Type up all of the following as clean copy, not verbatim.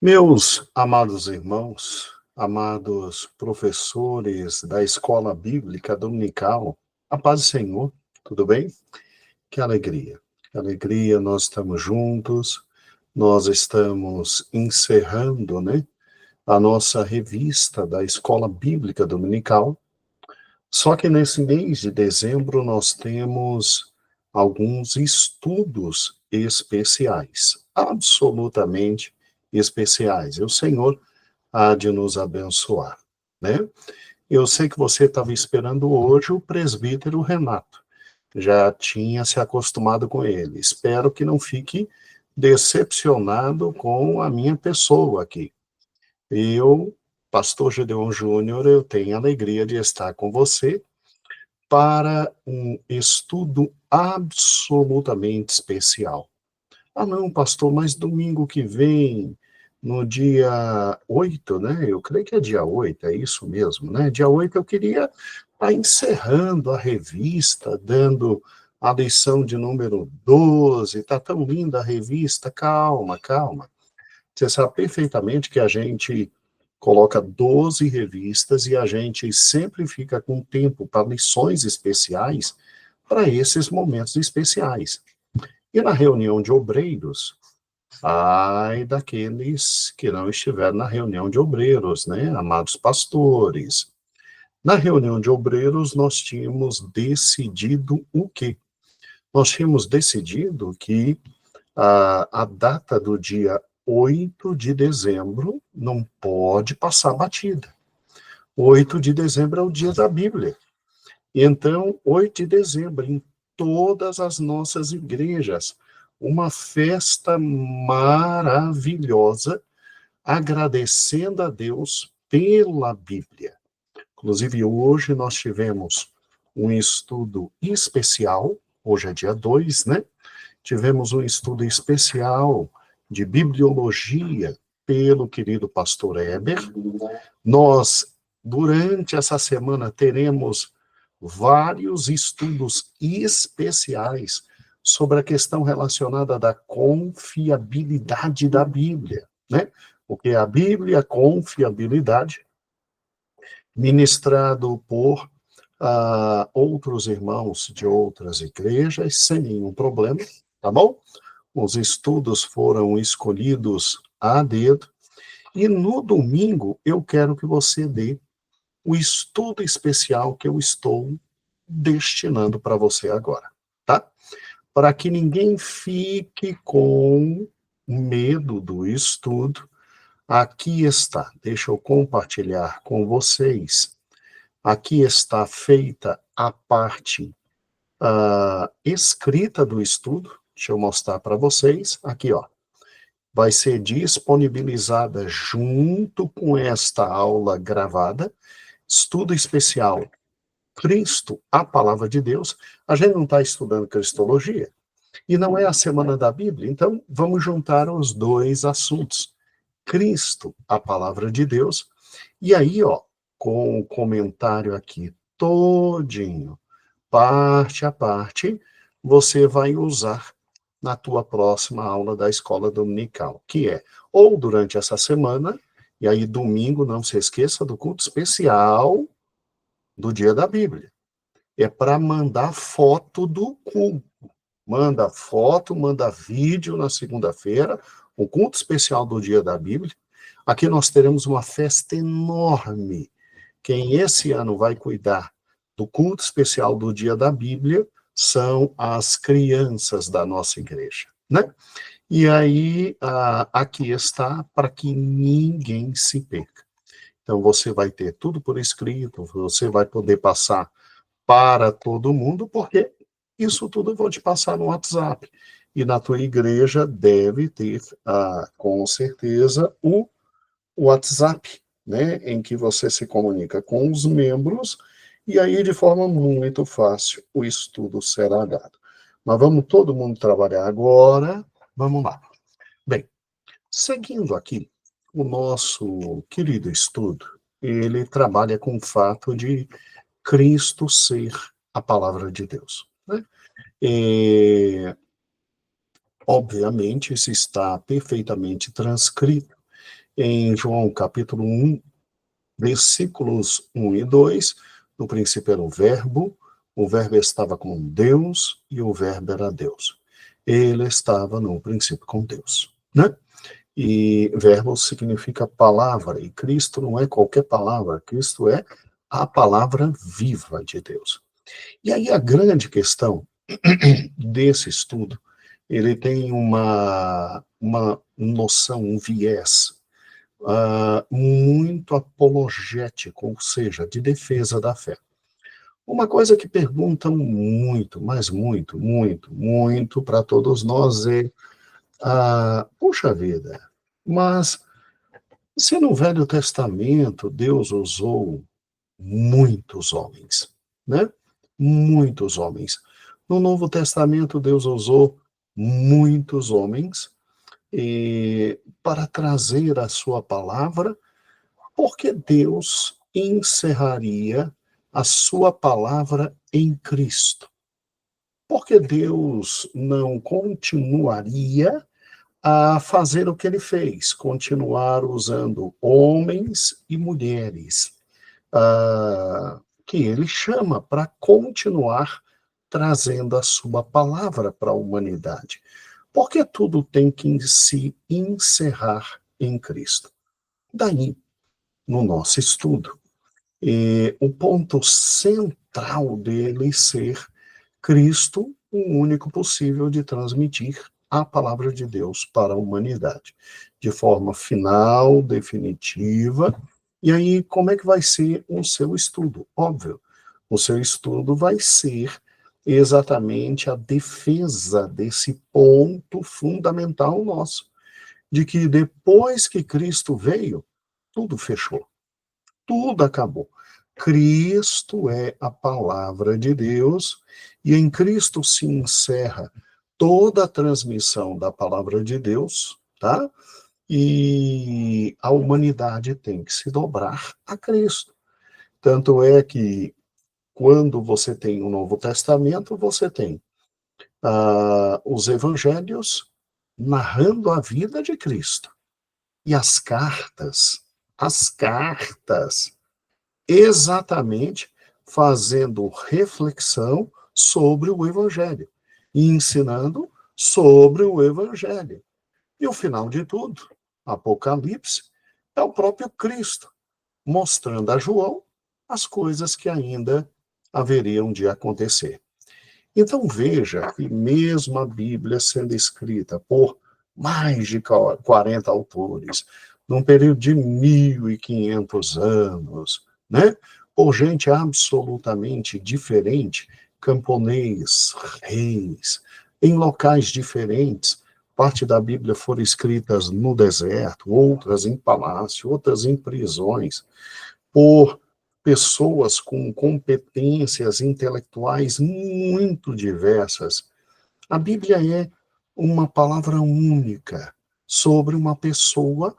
Meus amados irmãos, amados professores da Escola Bíblica Dominical, a paz do Senhor, tudo bem? Que alegria, nós estamos juntos, nós estamos encerrando, a nossa revista da Escola Bíblica Dominical, só que nesse mês de dezembro nós temos alguns estudos especiais, absolutamente especiais. E o Senhor há de nos abençoar, né? Eu sei que você estava esperando hoje o presbítero Renato. Já tinha se acostumado com ele. Espero que não fique decepcionado com a minha pessoa aqui. Eu, pastor Gedeon Júnior, eu tenho a alegria de estar com você para um estudo absolutamente especial. Ah, não, pastor, mas domingo que vem, no dia 8, né? Eu creio que é dia 8, é isso mesmo, né? Dia 8 eu queria estar encerrando a revista, dando a lição de número 12. Tá tão linda a revista. Calma, calma. Você sabe perfeitamente que a gente coloca 12 revistas e a gente sempre fica com tempo para lições especiais para esses momentos especiais. E na reunião de obreiros, ai daqueles que não estiveram na reunião de obreiros, né, amados pastores. Na reunião de obreiros, nós tínhamos decidido o quê? Nós tínhamos decidido que a data do dia 8 de dezembro não pode passar batida. 8 de dezembro é o dia da Bíblia. Então, 8 de dezembro, em todas as nossas igrejas, uma festa maravilhosa, agradecendo a Deus pela Bíblia. Inclusive, hoje nós tivemos um estudo especial, hoje é dia 2, né? Tivemos um estudo especial de bibliologia pelo querido pastor Heber. Nós, durante essa semana, teremos vários estudos especiais sobre a questão relacionada da confiabilidade da Bíblia, né? Porque a Bíblia, a confiabilidade, ministrado por outros irmãos de outras igrejas, sem nenhum problema, tá bom? Os estudos foram escolhidos a dedo, e no domingo eu quero que você dê o estudo especial que eu estou destinando para você agora, tá? Para que ninguém fique com medo do estudo, aqui está, deixa eu compartilhar com vocês, aqui está feita a parte escrita do estudo, deixa eu mostrar para vocês, aqui ó, vai ser disponibilizada junto com esta aula gravada, estudo especial Cristo, a palavra de Deus. A gente não está estudando cristologia, e não é a semana da Bíblia, então vamos juntar os dois assuntos. Cristo, a palavra de Deus, e aí, ó, com o comentário aqui todinho, parte a parte, você vai usar na tua próxima aula da escola dominical, que é ou durante essa semana, e aí domingo, não se esqueça do culto especial do dia da Bíblia. É para mandar foto do culto. Manda foto, manda vídeo na segunda-feira, o culto especial do dia da Bíblia. Aqui nós teremos uma festa enorme. Quem esse ano vai cuidar do culto especial do dia da Bíblia são as crianças da nossa igreja, né? E aí, aqui está para que ninguém se perca. Então, você vai ter tudo por escrito, você vai poder passar para todo mundo, porque isso tudo eu vou te passar no WhatsApp. E na tua igreja deve ter, com certeza, o WhatsApp, né, em que você se comunica com os membros, e aí, de forma muito fácil, o estudo será dado. Mas vamos todo mundo trabalhar agora. Vamos lá. Bem, seguindo aqui, o nosso querido estudo, ele trabalha com o fato de Cristo ser a palavra de Deus, né? E, obviamente, isso está perfeitamente transcrito em João capítulo 1, versículos 1 e 2, no princípio era o verbo estava com Deus e o verbo era Deus. Ele estava no princípio com Deus, né? E verbo significa palavra, e Cristo não é qualquer palavra, Cristo é a palavra viva de Deus. E aí a grande questão desse estudo, ele tem uma noção, um viés muito apologético, ou seja, de defesa da fé. Uma coisa que perguntam muito, mas muito, muito, muito para todos nós é, puxa vida, mas se no Velho Testamento Deus usou muitos homens, né? Muitos homens. No Novo Testamento Deus usou muitos homens para trazer a sua palavra, porque Deus encerraria a sua palavra em Cristo. Porque Deus não continuaria a fazer o que ele fez, continuar usando homens e mulheres, que ele chama para continuar trazendo a sua palavra para a humanidade. Porque tudo tem que se encerrar em Cristo. Daí, no nosso estudo, o ponto central dele ser Cristo, o único possível de transmitir a palavra de Deus para a humanidade, de forma final, definitiva. E aí, como é que vai ser o seu estudo? Óbvio, o seu estudo vai ser exatamente a defesa desse ponto fundamental nosso, de que depois que Cristo veio, tudo fechou, tudo acabou. Cristo é a palavra de Deus e em Cristo se encerra toda a transmissão da palavra de Deus, tá? E a humanidade tem que se dobrar a Cristo. Tanto é que quando você tem o Novo Testamento, você tem os evangelhos narrando a vida de Cristo. E as cartas, exatamente fazendo reflexão sobre o Evangelho e ensinando sobre o Evangelho. E o final de tudo, Apocalipse, é o próprio Cristo, mostrando a João as coisas que ainda haveriam de acontecer. Então veja que mesmo a Bíblia sendo escrita por mais de 40 autores, num período de 1.500 anos, né? Por gente absolutamente diferente, camponês, reis, em locais diferentes. Parte da Bíblia foram escritas no deserto, outras em palácio, outras em prisões, por pessoas com competências intelectuais muito diversas. A Bíblia é uma palavra única sobre uma pessoa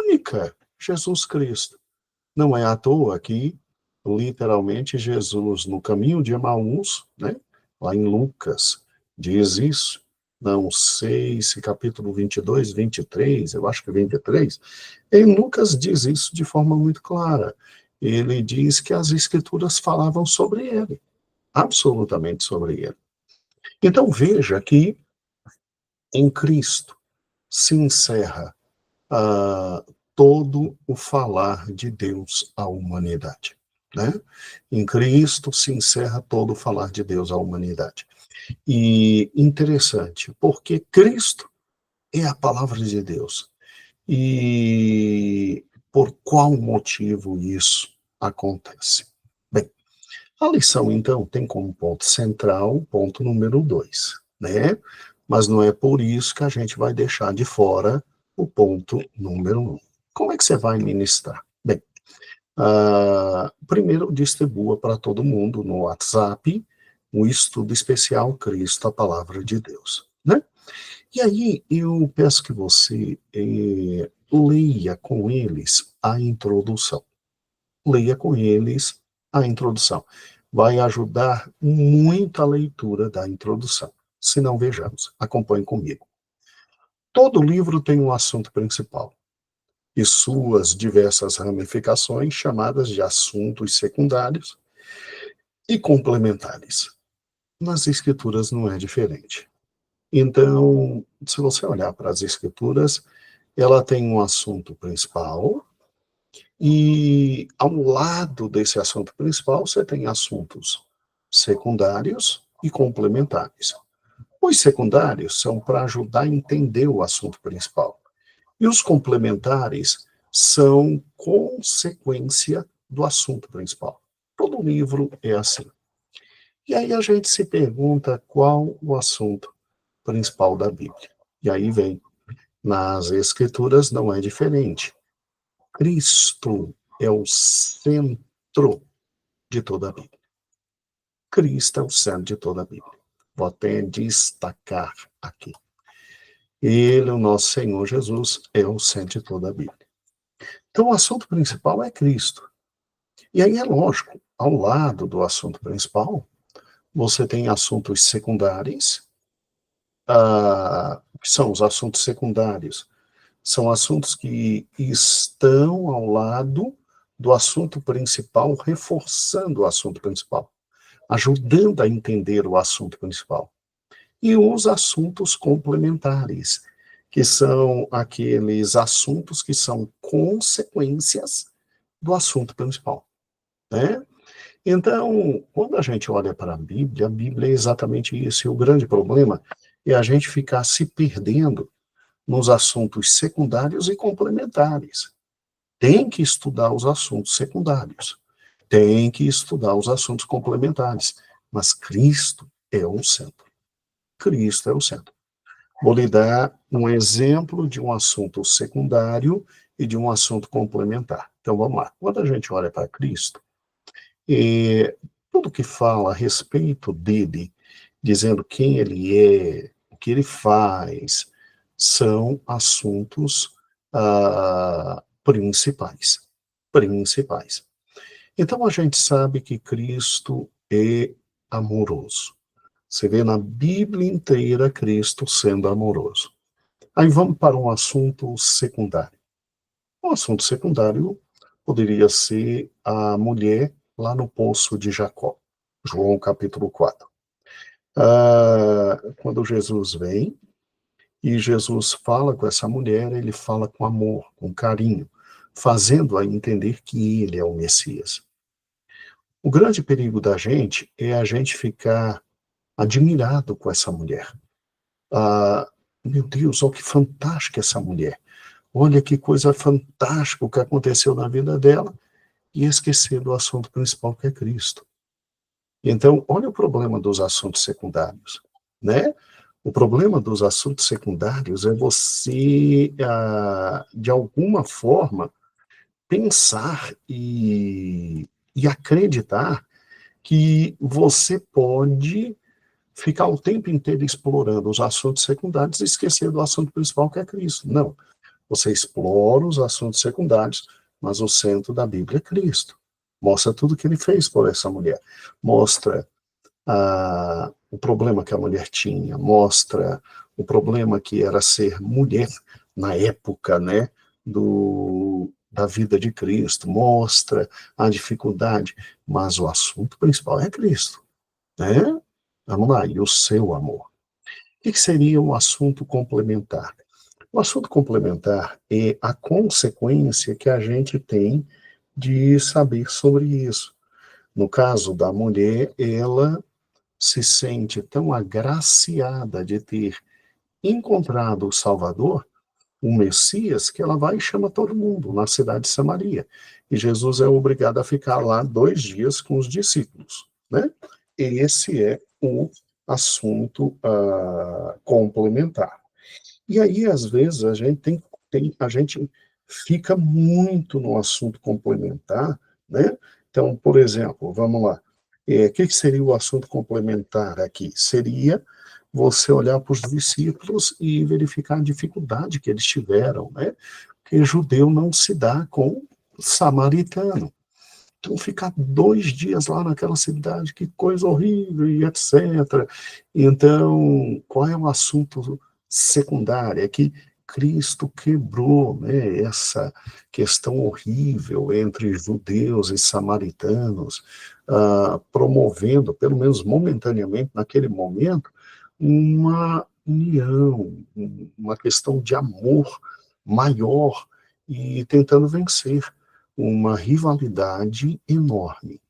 única, Jesus Cristo. Não é à toa que, literalmente, Jesus, no caminho de Emaús, né, lá em Lucas, diz isso. Não sei se capítulo 22, 23, eu acho que 23, em Lucas diz isso de forma muito clara. Ele diz que as escrituras falavam sobre ele, absolutamente sobre ele. Então veja que em Cristo se encerra todo o falar de Deus à humanidade, né? Em Cristo se encerra todo o falar de Deus à humanidade. E interessante, porque Cristo é a palavra de Deus. E por qual motivo isso acontece? Bem, a lição, então, tem como ponto central o ponto número 2, né? Mas não é por isso que a gente vai deixar de fora o ponto número 1. Como é que você vai ministrar? Bem, primeiro distribua para todo mundo no WhatsApp o estudo especial Cristo, a Palavra de Deus, né? E aí eu peço que você leia com eles a introdução. Leia com eles a introdução. Vai ajudar muito a leitura da introdução. Se não, vejamos. Acompanhe comigo. Todo livro tem um assunto principal. e suas diversas ramificações, chamadas de assuntos secundários e complementares. Nas Escrituras não é diferente. Então, se você olhar para as Escrituras, ela tem um assunto principal, e ao lado desse assunto principal, você tem assuntos secundários e complementares. Os secundários são para ajudar a entender o assunto principal. E os complementares são consequência do assunto principal. Todo livro é assim. E aí a gente se pergunta qual o assunto principal da Bíblia. E aí vem, nas Escrituras não é diferente. Cristo é o centro de toda a Bíblia. Cristo é o centro de toda a Bíblia. Vou até destacar aqui. Ele, o nosso Senhor Jesus, é o centro de toda a Bíblia. Então, o assunto principal é Cristo. E aí é lógico, ao lado do assunto principal, você tem assuntos secundários, que são os assuntos secundários. São assuntos que estão ao lado do assunto principal, reforçando o assunto principal, ajudando a entender o assunto principal. E os assuntos complementares, que são aqueles assuntos que são consequências do assunto principal, né? Então, quando a gente olha para a Bíblia é exatamente isso. E o grande problema é a gente ficar se perdendo nos assuntos secundários e complementares. Tem que estudar os assuntos secundários, tem que estudar os assuntos complementares, mas Cristo é o centro. Cristo é o centro. Vou lhe dar um exemplo de um assunto secundário e de um assunto complementar. Então vamos lá. Quando a gente olha para Cristo, tudo que fala a respeito dele, dizendo quem ele é, o que ele faz, são assuntos principais. Principais. Então a gente sabe que Cristo é amoroso. Você vê na Bíblia inteira Cristo sendo amoroso. Aí vamos para um assunto secundário. Um assunto secundário poderia ser a mulher lá no poço de Jacó, João capítulo 4. Quando Jesus vem e Jesus fala com essa mulher, ele fala com amor, com carinho, fazendo-a entender que ele é o Messias. O grande perigo da gente é a gente ficar admirado com essa mulher. Meu Deus, olha que fantástica essa mulher. Olha que coisa fantástica o que aconteceu na vida dela, e esquecer do assunto principal que é Cristo. Então, olha o problema dos assuntos secundários, né? O problema dos assuntos secundários é você, de alguma forma, pensar e acreditar que você pode ficar o tempo inteiro explorando os assuntos secundários e esquecer do assunto principal que é Cristo. Não. Você explora os assuntos secundários, mas o centro da Bíblia é Cristo. Mostra tudo que ele fez por essa mulher. Mostra o problema que a mulher tinha, mostra o problema que era ser mulher na época, né, da vida de Cristo, mostra a dificuldade, mas o assunto principal é Cristo, né? Vamos lá, e o seu amor. O que seria um assunto complementar? O assunto complementar é a consequência que a gente tem de saber sobre isso. No caso da mulher, ela se sente tão agraciada de ter encontrado o Salvador, o Messias, que ela vai e chama todo mundo na cidade de Samaria. E Jesus é obrigado a ficar lá 2 dias com os discípulos, né? Esse é o assunto complementar. E aí, às vezes, a gente fica muito no assunto complementar, né? Então, por exemplo, vamos lá. O que seria o assunto complementar aqui? Seria você olhar para os discípulos e verificar a dificuldade que eles tiveram, né? Porque judeu não se dá com samaritano. Então, ficar 2 dias lá naquela cidade, que coisa horrível, e etc. Então, qual é o assunto secundário? É que Cristo quebrou, né, essa questão horrível entre judeus e samaritanos, promovendo, pelo menos momentaneamente, naquele momento, uma união, uma questão de amor maior e tentando vencer uma rivalidade enorme.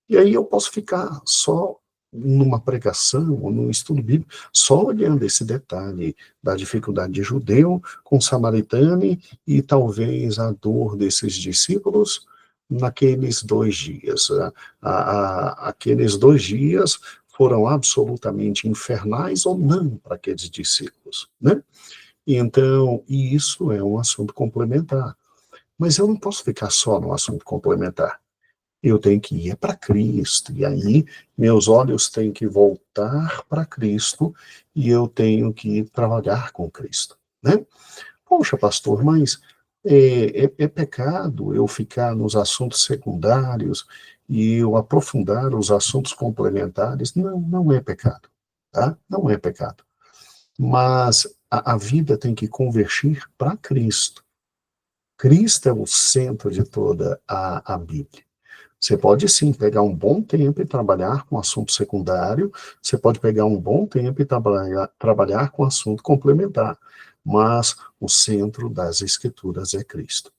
E aí eu posso ficar só numa pregação ou num estudo bíblico, só olhando esse detalhe da dificuldade de judeu com samaritano e talvez a dor desses discípulos naqueles 2 dias. Aqueles 2 dias foram absolutamente infernais ou não para aqueles discípulos, né? E isso é um assunto complementar. Mas eu não posso ficar só no assunto complementar. Eu tenho que ir para Cristo, e aí meus olhos têm que voltar para Cristo, e eu tenho que trabalhar com Cristo, né? Poxa, pastor, mas é pecado eu ficar nos assuntos secundários e eu aprofundar os assuntos complementares? Não, não é pecado, tá? Não é pecado. Mas a vida tem que convergir para Cristo. Cristo é o centro de toda a Bíblia. Você pode sim pegar um bom tempo e trabalhar com assunto secundário, você pode pegar um bom tempo e trabalhar com assunto complementar, mas o centro das Escrituras é Cristo.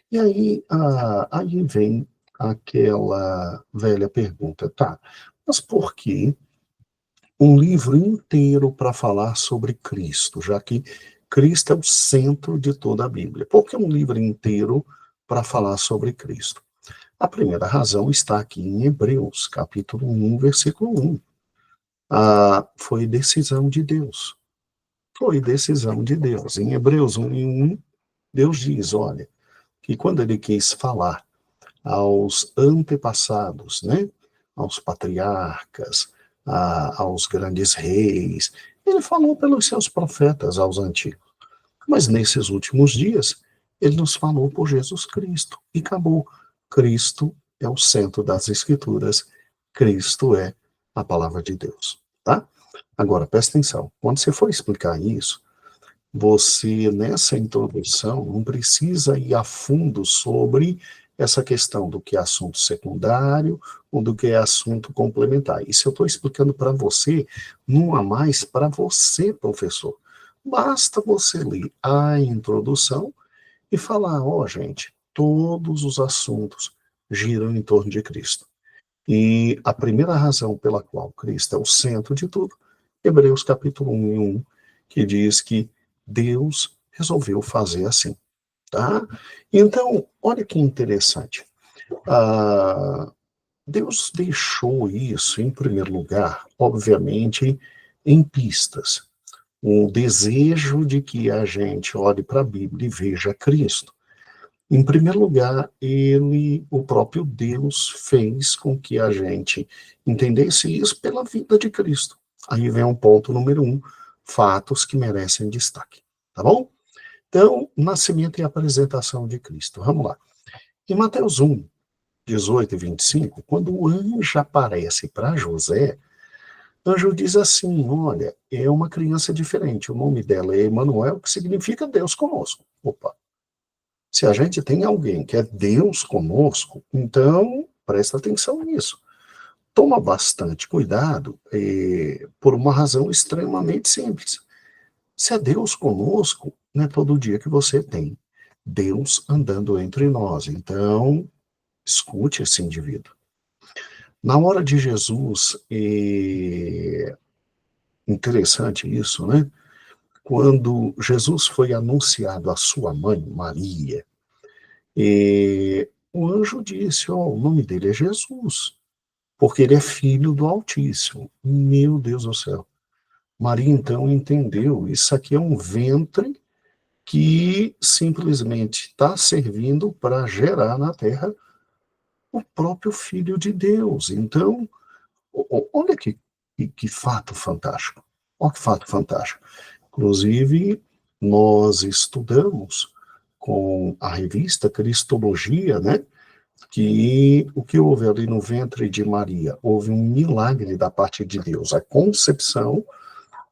E aí, aí vem aquela velha pergunta, tá, mas por que um livro inteiro para falar sobre Cristo, já que Cristo é o centro de toda a Bíblia? Por que um livro inteiro para falar sobre Cristo? A primeira razão está aqui em Hebreus, capítulo 1, versículo 1. Foi decisão de Deus. Foi decisão de Deus. Em Hebreus 1:1, Deus diz, olha, que quando ele quis falar aos antepassados, né, aos patriarcas, aos grandes reis, ele falou pelos seus profetas aos antigos. Mas nesses últimos dias, ele nos falou por Jesus Cristo. E acabou. Cristo é o centro das Escrituras. Cristo é a palavra de Deus, tá? Agora, presta atenção. Quando você for explicar isso, você, nessa introdução, não precisa ir a fundo sobre essa questão do que é assunto secundário ou do que é assunto complementar. Isso eu estou explicando para você, não há mais para você, professor. Basta você ler a introdução e falar, ó, gente, todos os assuntos giram em torno de Cristo. E a primeira razão pela qual Cristo é o centro de tudo, Hebreus capítulo 1:1, que diz que Deus resolveu fazer assim, tá? Então, olha que interessante. Deus deixou isso, em primeiro lugar, obviamente, em pistas. O desejo de que a gente olhe para a Bíblia e veja Cristo. Em primeiro lugar, o próprio Deus, fez com que a gente entendesse isso pela vida de Cristo. Aí vem um ponto número 1, fatos que merecem destaque, tá bom? Então, nascimento e apresentação de Cristo. Vamos lá. Em Mateus 1:18 e 25, quando o anjo aparece para José, o anjo diz assim, olha, é uma criança diferente, o nome dela é Emanuel, que significa Deus conosco. Opa! Se a gente tem alguém que é Deus conosco, então presta atenção nisso. Toma bastante cuidado, por uma razão extremamente simples. Se é Deus conosco, não é todo dia que você tem Deus andando entre nós. Então, escute esse indivíduo. Na hora de Jesus, interessante isso, né? Quando Jesus foi anunciado à sua mãe, Maria, o anjo disse, o nome dele é Jesus, porque ele é filho do Altíssimo. Meu Deus do céu. Maria, então, entendeu, isso aqui é um ventre que simplesmente está servindo para gerar na Terra o próprio Filho de Deus. Então, olha que fato fantástico. Olha que fato fantástico. Inclusive, nós estudamos com a revista Cristologia, né? Que o que houve ali no ventre de Maria? Houve um milagre da parte de Deus. A concepção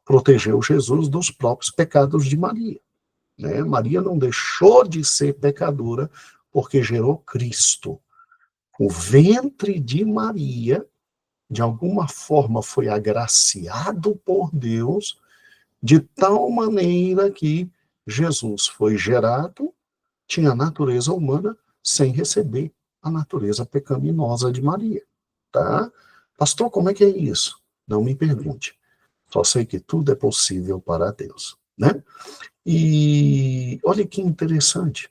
protegeu Jesus dos próprios pecados de Maria. né? Maria não deixou de ser pecadora porque gerou Cristo. O ventre de Maria, de alguma forma, foi agraciado por Deus, de tal maneira que Jesus foi gerado, tinha a natureza humana, sem receber a natureza pecaminosa de Maria, tá? Pastor, como é que é isso? Não me pergunte. Só sei que tudo é possível para Deus, né? E olha que interessante,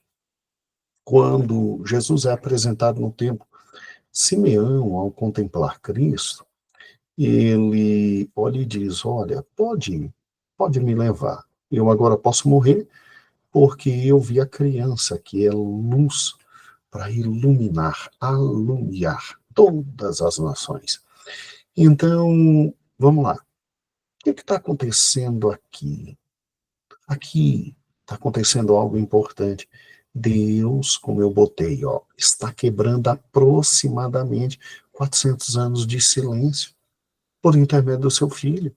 quando Jesus é apresentado no templo, Simeão, ao contemplar Cristo, ele olha e diz, olha, pode me levar, eu agora posso morrer, porque eu vi a criança que é luz para iluminar, alumiar todas as nações. Então, vamos lá. O que está acontecendo aqui? Aqui está acontecendo algo importante. Deus, como eu botei, ó, está quebrando aproximadamente 400 anos de silêncio por intermédio do seu filho.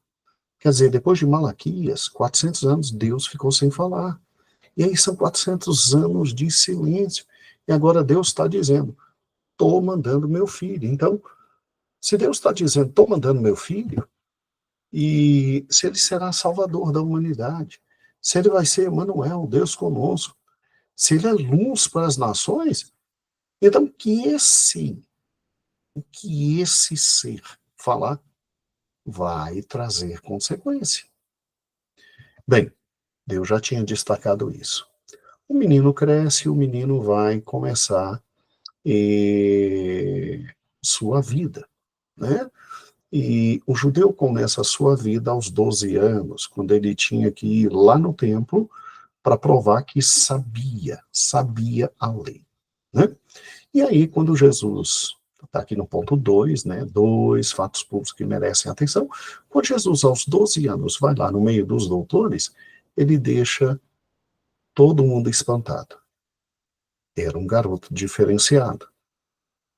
Quer dizer, depois de Malaquias, 400 anos Deus ficou sem falar. E aí são 400 anos de silêncio. E agora Deus está dizendo, estou mandando meu filho. Então, se Deus está dizendo, estou mandando meu filho, e se ele será salvador da humanidade, se ele vai ser Emmanuel, Deus conosco, se ele é luz para as nações, então o que esse ser falar vai trazer consequência. Bem, Deus já tinha destacado isso. O menino cresce, o menino vai começar sua vida, né? E o judeu começa a sua vida aos 12 anos, quando ele tinha que ir lá no templo para provar que sabia a lei, né? E aí, quando Jesus, está aqui no ponto 2, né, dois fatos públicos que merecem atenção, quando Jesus, aos 12 anos, vai lá no meio dos doutores, ele deixa todo mundo espantado. Era um garoto diferenciado.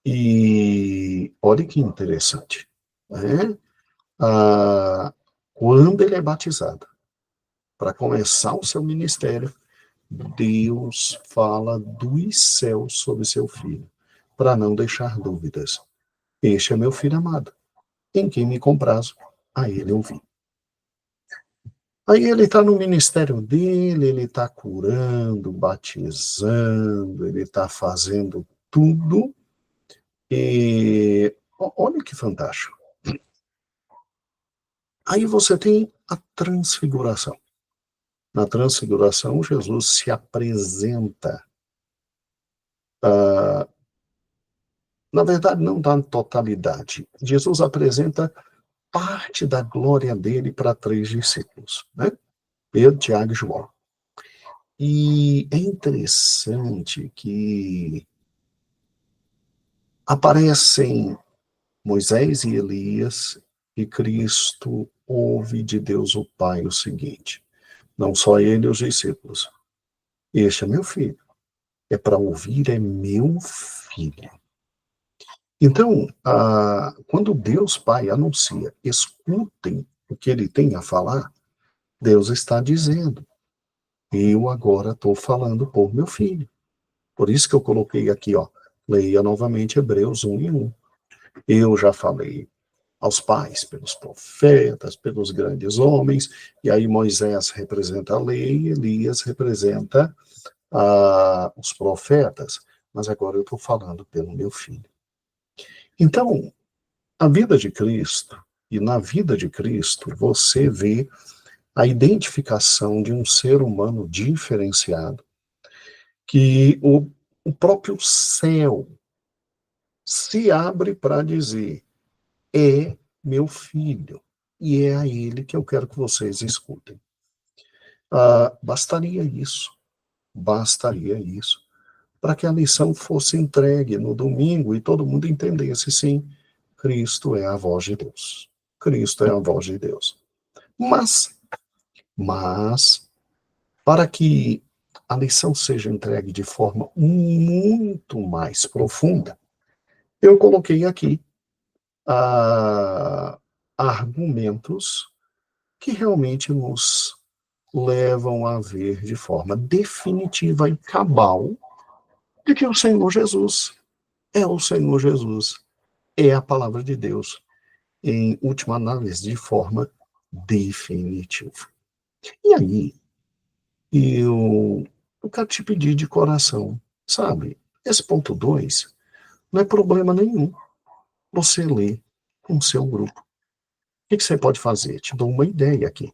E olha que interessante, né? Ah, quando ele é batizado, para começar o seu ministério, Deus fala dos céus sobre seu filho, para não deixar dúvidas. Este é meu filho amado, em quem me comprazo, a ele ouvi. Aí ele está no ministério dele, ele está curando, batizando, ele está fazendo tudo. E olha que fantástico. Aí você tem a transfiguração. Na transfiguração, Jesus se apresenta, na verdade, não da totalidade. Jesus apresenta parte da glória dele para 3 discípulos, né? Pedro, Tiago e João. E é interessante que aparecem Moisés e Elias, e Cristo ouve de Deus o Pai o seguinte, não só ele e os discípulos, este é meu filho, é para ouvir, é meu filho. Então, quando Deus Pai anuncia, escutem o que ele tem a falar, Deus está dizendo, eu agora estou falando por meu filho. Por isso que eu coloquei aqui, ó, leia novamente Hebreus 1:1. Eu já falei aos pais, pelos profetas, pelos grandes homens, e aí Moisés representa a lei, Elias representa os profetas, mas agora eu estou falando pelo meu filho. Então, a vida de Cristo, e na vida de Cristo, você vê a identificação de um ser humano diferenciado, que o próprio céu se abre para dizer, é meu filho, e é a ele que eu quero que vocês escutem. Bastaria isso, para que a lição fosse entregue no domingo e todo mundo entendesse, sim, Cristo é a voz de Deus. Cristo é a voz de Deus. Mas para que a lição seja entregue de forma muito mais profunda, eu coloquei aqui argumentos que realmente nos levam a ver de forma definitiva e cabal de que o Senhor Jesus é o Senhor Jesus, é a palavra de Deus, em última análise, de forma definitiva. E aí, eu quero te pedir de coração, sabe? Esse ponto 2 não é problema nenhum você ler com o seu grupo. O que você pode fazer? Te dou uma ideia aqui.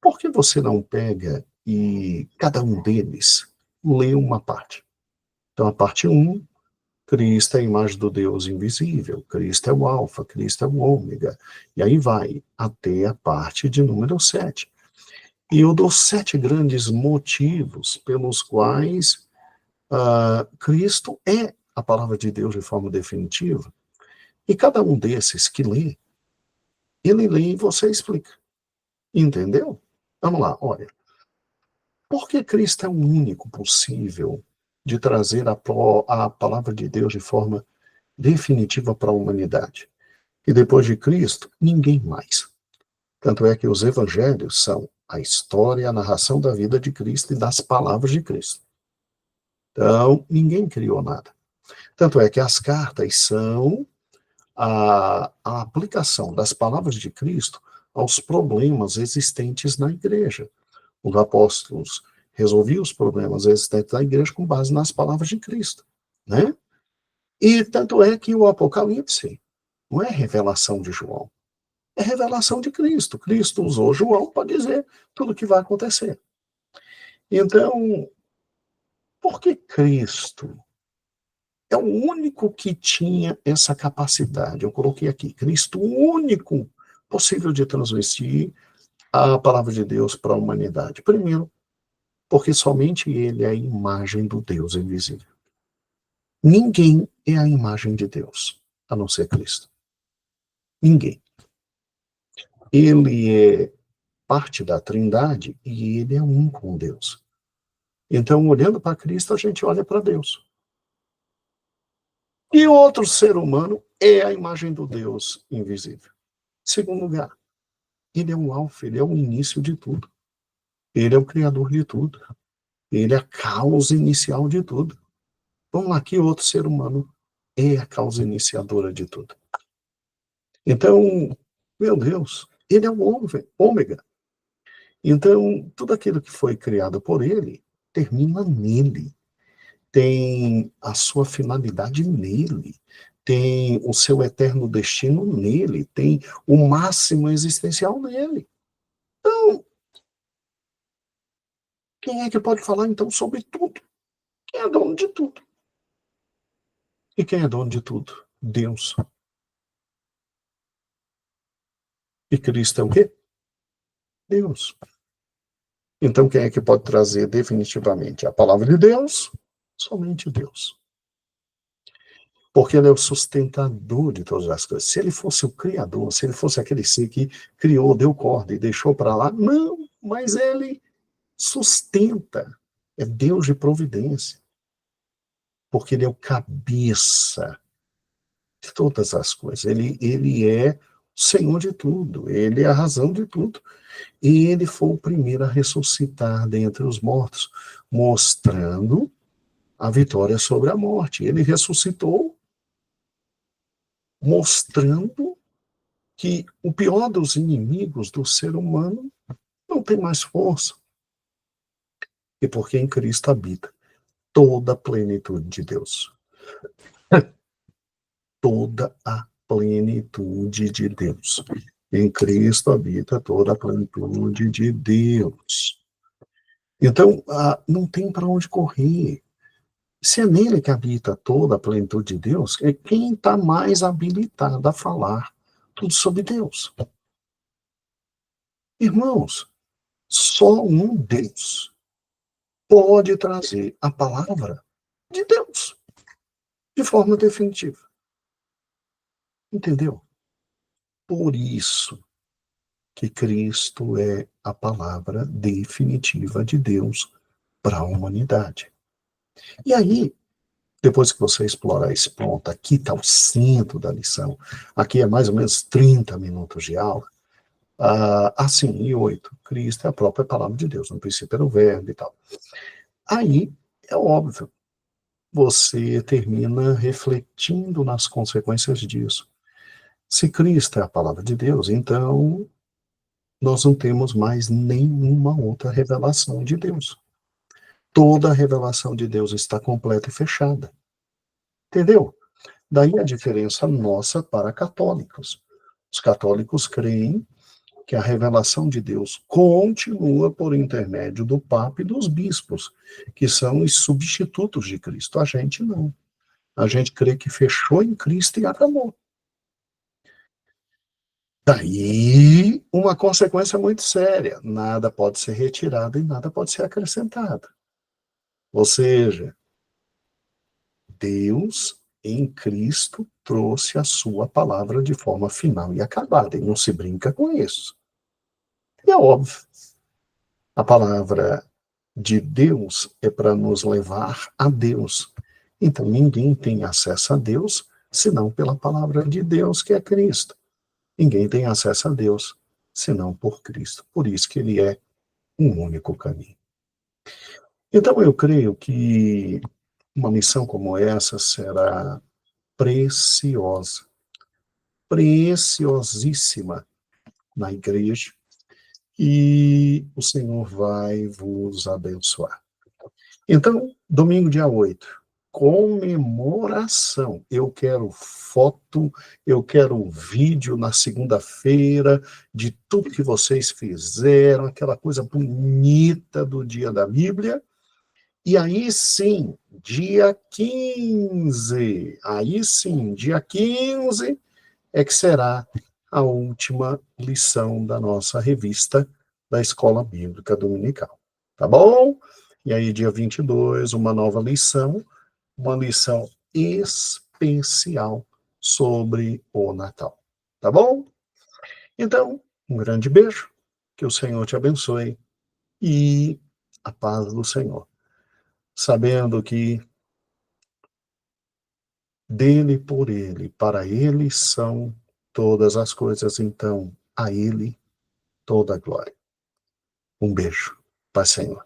Por que você não pega e cada um deles lê uma parte? Então, a parte 1, Cristo é a imagem do Deus invisível, Cristo é o Alfa, Cristo é o Ômega, e aí vai até a parte de número 7. E eu dou 7 grandes motivos pelos quais Cristo é a palavra de Deus de forma definitiva. E cada um desses que lê, ele lê e você explica. Entendeu? Vamos lá, olha. Por que Cristo é o único possível de trazer a palavra de Deus de forma definitiva para a humanidade? E depois de Cristo, ninguém mais. Tanto é que os evangelhos são a história, a narração da vida de Cristo e das palavras de Cristo. Então, ninguém criou nada. Tanto é que as cartas são a aplicação das palavras de Cristo aos problemas existentes na igreja. Os apóstolos resolviam os problemas existentes na igreja com base nas palavras de Cristo, né? E tanto é que o Apocalipse não é revelação de João, é revelação de Cristo. Cristo usou João para dizer tudo o que vai acontecer. Então, por que Cristo é o único que tinha essa capacidade? Eu coloquei aqui, Cristo, o único possível de transmitir a palavra de Deus para a humanidade. Primeiro, porque somente ele é a imagem do Deus invisível. Ninguém é a imagem de Deus, a não ser Cristo. Ninguém. Ele é parte da Trindade e ele é um com Deus. Então, olhando para Cristo, a gente olha para Deus. E outro ser humano é a imagem do Deus invisível. Segundo lugar, ele é o alfa, ele é o início de tudo. Ele é o criador de tudo. Ele é a causa inicial de tudo. Vamos lá, que outro ser humano é a causa iniciadora de tudo? Então, meu Deus, ele é o ômega. Então, tudo aquilo que foi criado por ele termina nele. Tem a sua finalidade nele. Tem o seu eterno destino nele. Tem o máximo existencial nele. Então, quem é que pode falar, então, sobre tudo? Quem é dono de tudo? E quem é dono de tudo? Deus. E Cristo é o quê? Deus. Então, quem é que pode trazer definitivamente a palavra de Deus? Somente Deus. Porque ele é o sustentador de todas as coisas. Se ele fosse o criador, se ele fosse aquele ser que criou, deu corda e deixou para lá, não, mas ele sustenta. É Deus de providência. Porque ele é o cabeça de todas as coisas. Ele é o Senhor de tudo. Ele é a razão de tudo. E ele foi o primeiro a ressuscitar dentre os mortos, mostrando a vitória sobre a morte. Ele ressuscitou, mostrando que o pior dos inimigos do ser humano não tem mais força. E porque em Cristo habita toda a plenitude de Deus. Toda a plenitude de Deus. Em Cristo habita toda a plenitude de Deus. Então, não tem para onde correr. Se é nele que habita toda a plenitude de Deus, é quem está mais habilitado a falar tudo sobre Deus. Irmãos, só um Deus pode trazer a palavra de Deus de forma definitiva. Entendeu? Por isso que Cristo é a palavra definitiva de Deus para a humanidade. E aí, depois que você explorar esse ponto, aqui está o centro da lição, aqui é mais ou menos 30 minutos de aula, Sim, e 8, Cristo é a própria palavra de Deus, no princípio era o verbo e tal. Aí, é óbvio, você termina refletindo nas consequências disso. Se Cristo é a palavra de Deus, então nós não temos mais nenhuma outra revelação de Deus. Toda a revelação de Deus está completa e fechada. Entendeu? Daí a diferença nossa para católicos. Os católicos creem que a revelação de Deus continua por intermédio do Papa e dos bispos, que são os substitutos de Cristo. A gente não. A gente crê que fechou em Cristo e acabou. Daí uma consequência muito séria: nada pode ser retirado e nada pode ser acrescentado. Ou seja, Deus em Cristo trouxe a sua palavra de forma final e acabada, e não se brinca com isso. E é óbvio, a palavra de Deus é para nos levar a Deus. Então ninguém tem acesso a Deus senão pela palavra de Deus, que é Cristo. Ninguém tem acesso a Deus senão por Cristo. Por isso que ele é um único caminho. Então eu creio que uma missão como essa será preciosa, preciosíssima na igreja, e o Senhor vai vos abençoar. Então, domingo, dia 8, comemoração. Eu quero foto, eu quero vídeo na segunda-feira de tudo que vocês fizeram, aquela coisa bonita do dia da Bíblia. E aí sim, dia 15 é que será a última lição da nossa revista da Escola Bíblica Dominical. Tá bom? E aí, dia 22, uma lição especial sobre o Natal. Tá bom? Então, um grande beijo, que o Senhor te abençoe e a paz do Senhor. Sabendo que dele, por ele, para ele são todas as coisas, então a ele toda a glória. Um beijo. Paz, Senhor.